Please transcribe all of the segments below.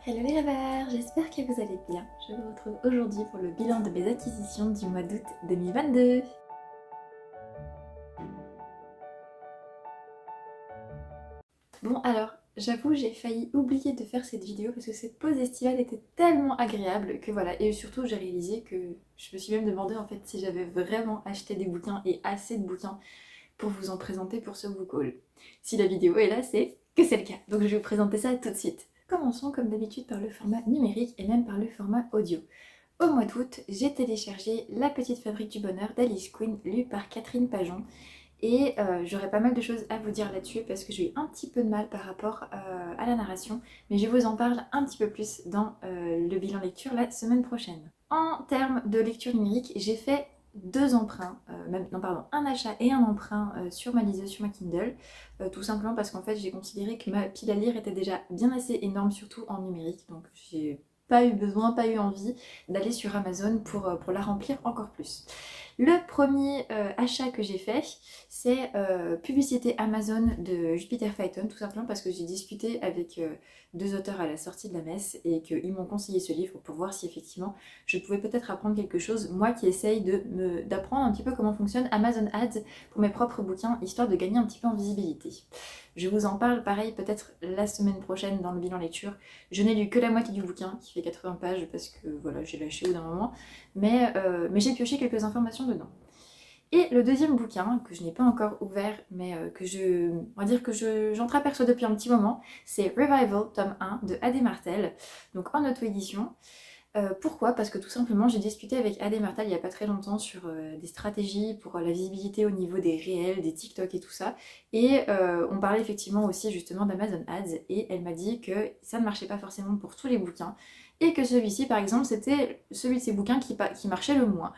Hello les rêveurs, j'espère que vous allez bien. Je vous retrouve aujourd'hui pour le bilan de mes acquisitions du mois d'août 2022. Bon alors, j'avoue j'ai failli oublier de faire cette vidéo parce que cette pause estivale était tellement agréable que voilà, et surtout j'ai réalisé que je me suis même demandé en fait si j'avais vraiment acheté des bouquins et assez de bouquins pour vous en présenter pour ce book haul. Si la vidéo est là, c'est que c'est le cas, donc je vais vous présenter ça tout de suite. Commençons comme d'habitude par le format numérique et même par le format audio. Au mois d'août, j'ai téléchargé La Petite Fabrique du Bonheur d'Alice Quinn, lu par Catherine Pajon. Et j'aurais pas mal de choses à vous dire là-dessus parce que j'ai eu un petit peu de mal par rapport à la narration, mais je vous en parle un petit peu plus dans le bilan lecture la semaine prochaine. En termes de lecture numérique, j'ai fait deux emprunts, un achat et un emprunt sur ma liseuse, sur ma Kindle, tout simplement parce qu'en fait j'ai considéré que ma pile à lire était déjà bien assez énorme, surtout en numérique, donc j'ai pas eu besoin, pas eu envie d'aller sur Amazon pour la remplir encore plus. Le premier achat que j'ai fait, c'est publicité Amazon de Jupiter Phaeton, tout simplement parce que j'ai discuté avec deux auteurs à la sortie de la messe et qu'ils m'ont conseillé ce livre pour voir si effectivement je pouvais peut-être apprendre quelque chose, moi qui essaye d'apprendre un petit peu comment fonctionne Amazon Ads pour mes propres bouquins, histoire de gagner un petit peu en visibilité. Je vous en parle pareil peut-être la semaine prochaine dans le bilan lecture. Je n'ai lu que la moitié du bouquin, qui fait 80 pages, parce que voilà, j'ai lâché au bout d'un moment, mais j'ai pioché quelques informations dedans. Et le deuxième bouquin, que je n'ai pas encore ouvert, mais on va dire que j'entreaperçois depuis un petit moment, c'est Revival, tome 1 de A.D. Martel, donc en auto-édition. Pourquoi? Parce que tout simplement j'ai discuté avec A.D. Martel il n'y a pas très longtemps sur des stratégies pour la visibilité au niveau des réels, des TikTok et tout ça. Et on parlait effectivement aussi justement d'Amazon Ads et elle m'a dit que ça ne marchait pas forcément pour tous les bouquins et que celui-ci par exemple c'était celui de ces bouquins qui marchait le moins.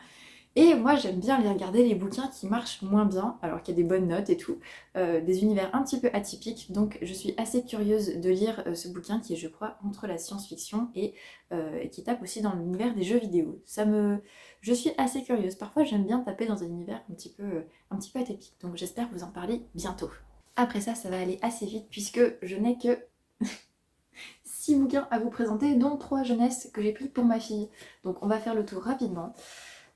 Et moi j'aime bien aller regarder les bouquins qui marchent moins bien, alors qu'il y a des bonnes notes et tout, des univers un petit peu atypiques, donc je suis assez curieuse de lire ce bouquin qui est je crois entre la science-fiction et qui tape aussi dans l'univers des jeux vidéo. Je suis assez curieuse, parfois j'aime bien taper dans un univers un petit peu atypique, donc j'espère vous en parler bientôt. Après ça, ça va aller assez vite puisque je n'ai que 6 bouquins à vous présenter, dont 3 jeunesse que j'ai pris pour ma fille. Donc on va faire le tour rapidement.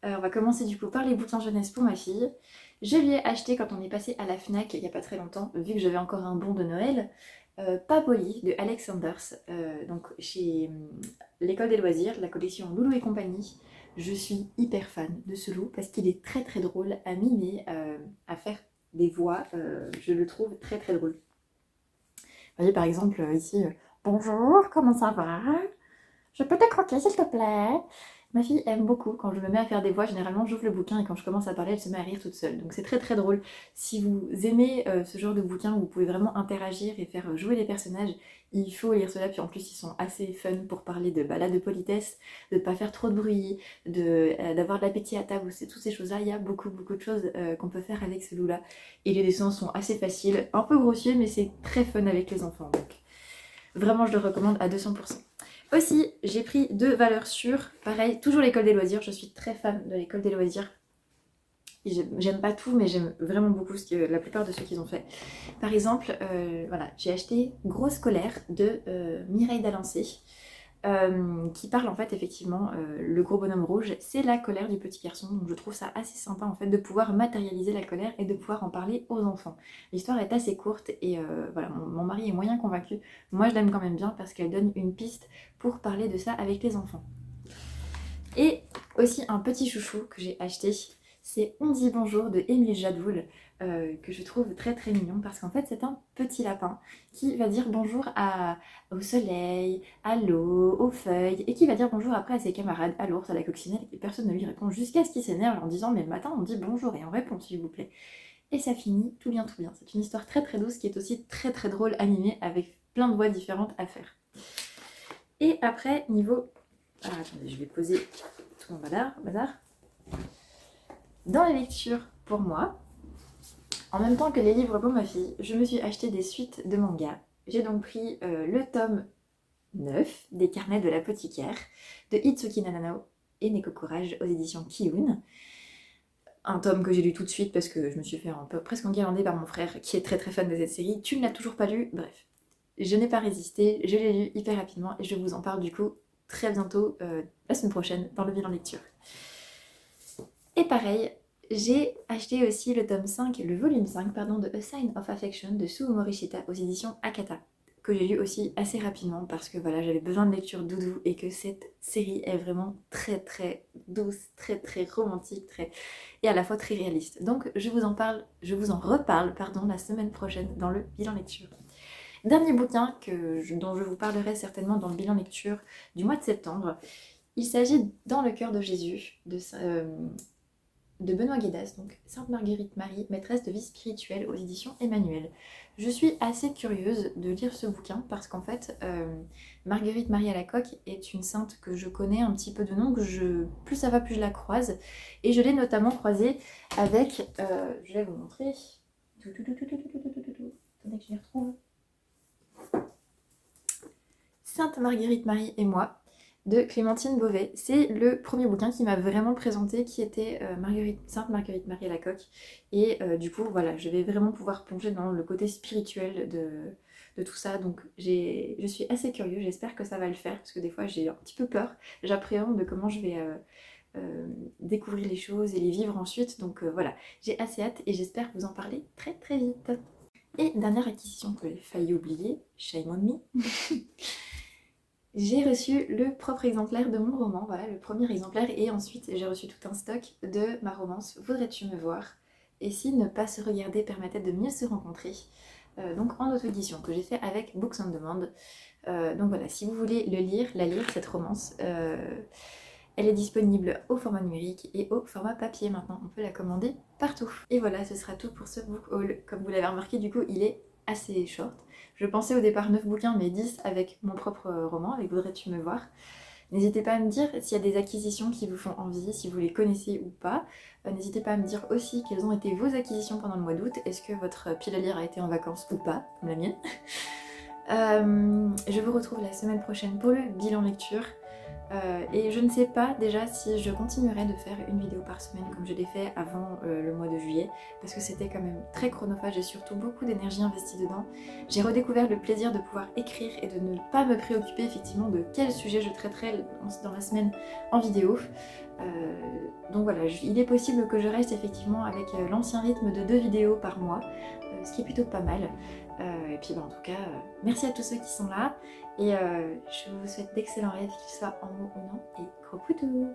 On va commencer du coup par les bouquins jeunesse pour ma fille. Je lui ai acheté quand on est passé à la FNAC il n'y a pas très longtemps, vu que j'avais encore un bon de Noël, Pas poli de Alex Sanders, donc chez l'école des loisirs, la collection Loulou et compagnie. Je suis hyper fan de ce loup parce qu'il est très très drôle à mimer, à faire des voix, je le trouve très très drôle. Vous voyez par exemple ici, bonjour, comment ça va? Je peux te croquer s'il te plaît? Ma fille aime beaucoup quand je me mets à faire des voix, généralement j'ouvre le bouquin et quand je commence à parler, elle se met à rire toute seule. Donc c'est très très drôle. Si vous aimez ce genre de bouquin où vous pouvez vraiment interagir et faire jouer les personnages, il faut lire cela. Puis en plus ils sont assez fun pour parler de balade de politesse, de ne pas faire trop de bruit, d'avoir de l'appétit à table, c'est toutes ces choses-là. Il y a beaucoup beaucoup de choses qu'on peut faire avec ce loup-là. Et les dessins sont assez faciles, un peu grossiers mais c'est très fun avec les enfants. Donc vraiment je le recommande à 200%. Aussi, j'ai pris deux valeurs sûres. Pareil, toujours l'école des loisirs. Je suis très fan de l'école des loisirs. J'aime pas tout, mais j'aime vraiment beaucoup la plupart de ceux qu'ils ont fait. Par exemple, voilà, j'ai acheté Grosse colère de Mireille Dalancé, qui parle en fait effectivement, le gros bonhomme rouge, c'est la colère du petit garçon. Donc je trouve ça assez sympa en fait de pouvoir matérialiser la colère et de pouvoir en parler aux enfants. L'histoire est assez courte et voilà, mon mari est moyen convaincu. Moi je l'aime quand même bien parce qu'elle donne une piste pour parler de ça avec les enfants. Et aussi un petit chouchou que j'ai acheté, c'est On dit bonjour de Émile Jadboul, que je trouve très très mignon parce qu'en fait c'est un petit lapin qui va dire bonjour au soleil, à l'eau, aux feuilles et qui va dire bonjour après à ses camarades, à l'ours, à la coccinelle et personne ne lui répond jusqu'à ce qu'il s'énerve en disant mais le matin on dit bonjour et on répond s'il vous plaît. Et ça finit tout bien tout bien. C'est une histoire très très douce qui est aussi très très drôle, animée avec plein de voix différentes à faire. Et après niveau... Alors attendez, je vais poser tout mon bazar. Dans les lectures pour moi, en même temps que les livres pour ma fille, je me suis acheté des suites de mangas. J'ai donc pris le tome 9 des Carnets de l'apothicaire de Itsuki Nanano et Neko Courage aux éditions Kiun. Un tome que j'ai lu tout de suite parce que je me suis fait presque enguirlander par mon frère qui est très très fan de cette série. Tu ne l'as toujours pas lu? Bref. je n'ai pas résisté, je l'ai lu hyper rapidement et je vous en parle du coup très bientôt, la semaine prochaine, dans le bilan lecture. Et pareil, j'ai acheté aussi le tome 5, le volume 5, pardon, de A Sign of Affection de Suo Morishita aux éditions Akata, que j'ai lu aussi assez rapidement parce que voilà, j'avais besoin de lecture doudou et que cette série est vraiment très très douce, très très romantique, et à la fois très réaliste. Donc je vous en reparle, pardon, la semaine prochaine dans le bilan lecture. Dernier bouquin dont je vous parlerai certainement dans le bilan lecture du mois de septembre, il s'agit Dans le cœur de Jésus de Benoît Guédas, donc Sainte Marguerite Marie, maîtresse de vie spirituelle aux éditions Emmanuel. Je suis assez curieuse de lire ce bouquin parce qu'en fait, Marguerite Marie Alacoque est une sainte que je connais un petit peu de nom, plus ça va, plus je la croise. Et je l'ai notamment croisée avec, je vais vous montrer, attendez que je les retrouve, Sainte Marguerite Marie et moi, de Clémentine Beauvais. C'est le premier bouquin qui m'a vraiment présenté, qui était Sainte Marguerite Marie Alacoque. Et du coup, voilà, je vais vraiment pouvoir plonger dans le côté spirituel de tout ça. Donc je suis assez curieuse, j'espère que ça va le faire, parce que des fois j'ai un petit peu peur. J'appréhende de comment je vais découvrir les choses et les vivre ensuite. Donc voilà, j'ai assez hâte et j'espère vous en parler très très vite. Et dernière acquisition que j'ai failli oublier, shame on me. J'ai reçu le propre exemplaire de mon roman, voilà, le premier exemplaire, et ensuite j'ai reçu tout un stock de ma romance Voudrais-tu me voir? Et si ne pas se regarder permettait de mieux se rencontrer, donc en auto-édition, que j'ai fait avec Books on Demand. Donc voilà, si vous voulez la lire, cette romance, elle est disponible au format numérique et au format papier maintenant, on peut la commander partout. Et voilà, ce sera tout pour ce book haul. Comme vous l'avez remarqué, du coup, il est assez short. Je pensais au départ 9 bouquins, mais 10 avec mon propre roman, avec Voudrais-tu me voir? N'hésitez pas à me dire s'il y a des acquisitions qui vous font envie, si vous les connaissez ou pas. N'hésitez pas à me dire aussi quelles ont été vos acquisitions pendant le mois d'août. Est-ce que votre pile à lire a été en vacances ou pas, comme la mienne? Je vous retrouve la semaine prochaine pour le bilan lecture. Et je ne sais pas déjà si je continuerai de faire une vidéo par semaine comme je l'ai fait avant le mois de juillet, parce que c'était quand même très chronophage et surtout beaucoup d'énergie investie dedans. J'ai redécouvert le plaisir de pouvoir écrire et de ne pas me préoccuper effectivement de quel sujet je traiterai dans la semaine en vidéo. Donc voilà, il est possible que je reste effectivement avec l'ancien rythme de 2 vidéos par mois, ce qui est plutôt pas mal. Et puis en tout cas, merci à tous ceux qui sont là. Et je vous souhaite d'excellents rêves, qu'ils soient en mots ou non. Et gros poutous!